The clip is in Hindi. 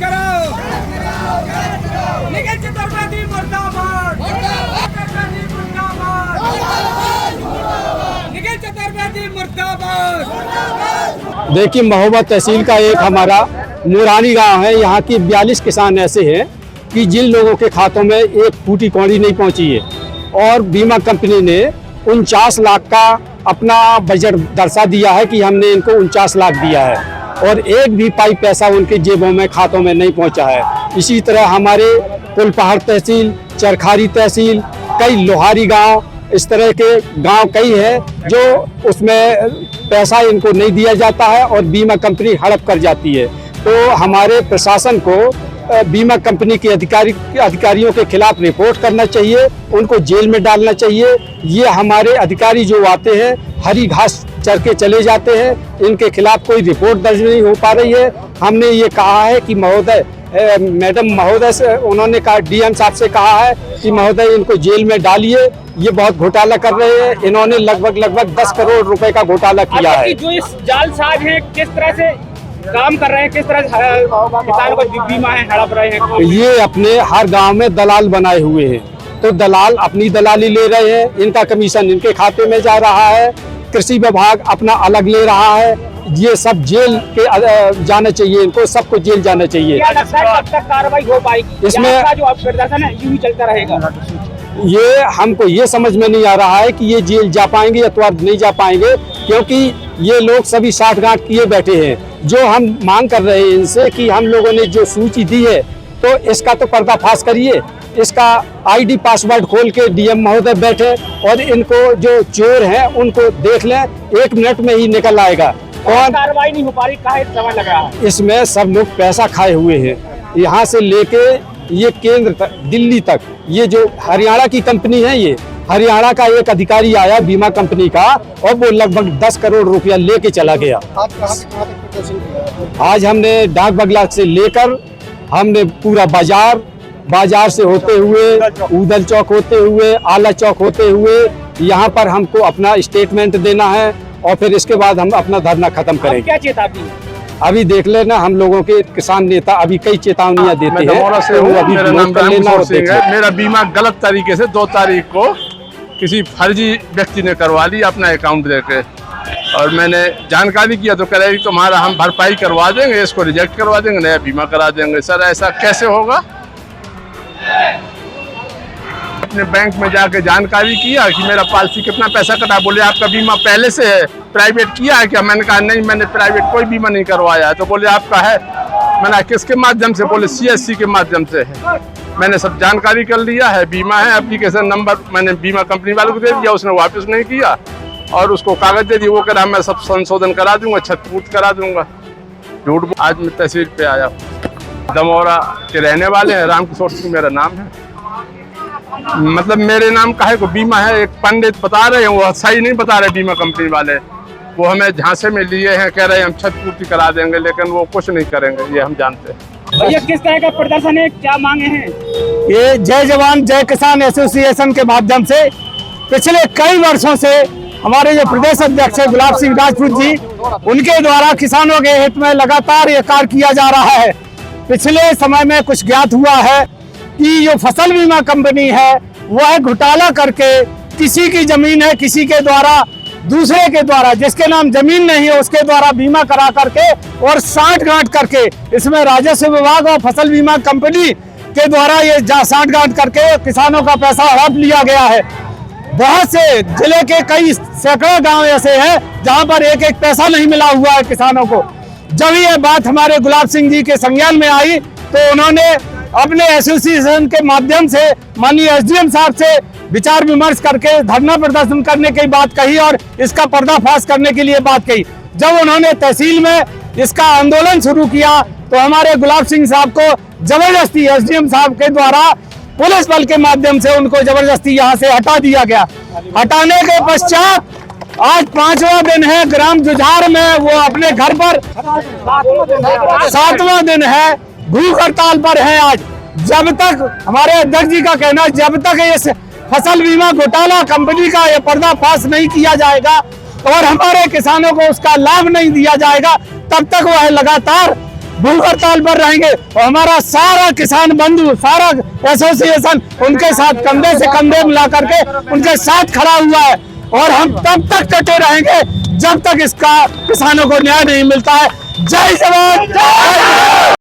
करो। निखिल चतुर्वेदी मुर्दाबाद, निखिल चतुर्वेदी मुर्दाबाद। देखिए, महोबा तहसील का एक हमारा मुरानी गांव है। यहाँ की 42 किसान ऐसे हैं कि जिन लोगों के खातों में एक फूटी कौड़ी नहीं पहुँची है, और बीमा कंपनी ने 49 लाख का अपना बजट दर्शा दिया है कि हमने इनको 49 लाख दिया है, और एक भी पाई पैसा उनके जेबों में खातों में नहीं पहुंचा है। इसी तरह हमारे कुलपहाड़ तहसील, चरखारी तहसील, कई लोहारी गांव, इस तरह के गांव कई है जो उसमें पैसा इनको नहीं दिया जाता है और बीमा कंपनी हड़प कर जाती है। तो हमारे प्रशासन को बीमा कंपनी के अधिकारियों के खिलाफ रिपोर्ट करना चाहिए, उनको जेल में डालना चाहिए। ये हमारे अधिकारी जो आते हैं हरी घास चर के चले जाते हैं, इनके खिलाफ कोई रिपोर्ट दर्ज नहीं हो पा रही है। हमने ये कहा है कि महोदय, मैडम महोदय से उन्होंने कहा, डीएम साहब से कहा है कि महोदय इनको जेल में डालिए, ये बहुत घोटाला कर रहे हैं। इन्होंने लगभग 10 करोड़ रुपए का घोटाला किया है। जो इस जालसाज है किस तरह से काम कर रहे हैं, किस तरह किसानों को बीमा है हड़प रहे हैं? ये अपने हर गांव में दलाल बनाए हुए हैं, तो दलाल अपनी दलाली ले रहे हैं, इनका कमीशन इनके खाते में जा रहा है, कृषि विभाग अपना अलग ले रहा है। ये सब जेल के जाना चाहिए, इनको सबको जेल जाना चाहिए। क्या लगता है कब तक कार्रवाई हो पाएगी? इसमें जो प्रदर्शन है यूं ही चलता रहेगा? ये हमको ये समझ में नहीं आ रहा है कि ये जेल जा पाएंगे अथवा नहीं जा पाएंगे, क्योंकि ये लोग सभी साठगांठ किए बैठे हैं। जो हम मांग कर रहे हैं इनसे कि हम लोगों ने जो सूची दी है तो इसका तो पर्दाफाश करिए, इसका आईडी पासवर्ड खोल के डीएम महोदय बैठे और इनको जो चोर हैं उनको देख लें, 1 मिनट में ही निकल आएगा। कौन कार्रवाई नहीं हो पा रही, काहे समय लग रहा है? इसमें सब लोग पैसा खाए हुए हैं, यहाँ से लेके ये केंद्र तक, दिल्ली तक। ये जो हरियाणा की कंपनी है, ये हरियाणा का एक अधिकारी आया बीमा कंपनी का, और वो लगभग 10 करोड़ रुपया लेके चला गया। आज हमने डाक बंगला से लेकर हमने पूरा बाजार से होते हुए, उदल चौक होते हुए, आला चौक होते हुए, यहाँ पर हमको अपना स्टेटमेंट देना है और फिर इसके बाद हम अपना धरना खत्म करेंगे। क्या चेतावनी? अभी देख लेना, हम लोगों के किसान नेता अभी कई चेतावनियां देते हैं। मेरा नाम रामपुर सिंह है। मेरा बीमा गलत तरीके से 2 तारीख को किसी फर्जी व्यक्ति ने करवा लिया अपना अकाउंट देके, और मैंने जानकारी किया तो कह रहे तुम्हारा हम भरपाई करवा देंगे, इसको रिजेक्ट करवा देंगे, नया बीमा करा देंगे। सर ऐसा कैसे होगा? अपने बैंक में जाके जानकारी किया कि मेरा पॉलिसी कितना पैसा कटा, बोले आपका बीमा पहले से है, प्राइवेट किया है क्या? मैंने कहा नहीं, मैंने प्राइवेट कोई बीमा नहीं करवाया है। तो बोले आपका है। मैंने किसके माध्यम से? बोले CSC के माध्यम से है। मैंने सब जानकारी कर लिया है, बीमा है, एप्लीकेशन नंबर मैंने बीमा कंपनी वालों को दे दिया, उसने वापस नहीं किया और उसको कागज दे दिए। वो कह रहा मैं सब संशोधन करा दूंगा, छतपूत करा दूंगा। झूठ। आज मैं तहसील पे आया, दमोरा के रहने वाले हैं, रामकिशोर सिंह मेरा नाम है। मतलब मेरे नाम काहे को बीमा है? एक पंडित बता रहे हैं, वो सही नहीं बता रहे बीमा कंपनी वाले, वो हमें झांसे में लिए हैं, कह रहे हैं हम छतपूर्ति करा देंगे, लेकिन वो कुछ नहीं करेंगे, ये हम जानते हैं। भैया किस तरह का प्रदर्शन है, क्या मांगे हैं? ये जय जवान जय किसान एसोसिएशन के माध्यम से पिछले कई वर्षों से हमारे जो प्रदेश अध्यक्ष है गुलाब सिंह राजपूत जी, उनके द्वारा किसानों के हित में लगातार ये कार्य किया जा रहा है। पिछले समय में कुछ ज्ञात हुआ है कि जो फसल बीमा कंपनी है वह घोटाला करके किसी की जमीन है, किसी के द्वारा, दूसरे के द्वारा, जिसके नाम जमीन नहीं है उसके द्वारा बीमा करा करके और साठगांठ करके, इसमें राजस्व विभाग और फसल बीमा कंपनी के द्वारा ये साठगांठ करके किसानों का पैसा हड़प लिया गया है। बहुत से जिले के कई सैकड़ों गांव ऐसे हैं जहां पर एक एक पैसा नहीं मिला हुआ है किसानों को। जब ये बात हमारे गुलाब सिंह जी के संज्ञान में आई तो उन्होंने अपने एसोसिएशन के माध्यम से माननीय SDM साहब से विचार विमर्श करके धरना प्रदर्शन करने की बात कही और इसका पर्दाफाश करने के लिए बात कही। जब उन्होंने तहसील में इसका आंदोलन शुरू किया तो हमारे गुलाब सिंह साहब को जबरदस्ती SDM साहब के द्वारा पुलिस बल के माध्यम से उनको जबरदस्ती यहाँ से हटा दिया गया। हटाने के पश्चात आज 5वां दिन है, ग्राम जुझार में वो अपने घर पर 7वां दिन है, भूख हड़ताल पर है आज। जब तक हमारे अध्यक्ष जी का कहना है जब तक इस फसल बीमा घोटाला कंपनी का ये पर्दाफाश नहीं किया जाएगा और हमारे किसानों को उसका लाभ नहीं दिया जाएगा, तब तक वह लगातार भूख हड़ताल पर रहेंगे और हमारा सारा किसान बंधु, सारा एसोसिएशन उनके साथ कंधे से कंधे मिला करके उनके साथ खड़ा हुआ है और हम तब तक डटे रहेंगे जब तक इसका किसानों को न्याय नहीं मिलता है। जय जवान जय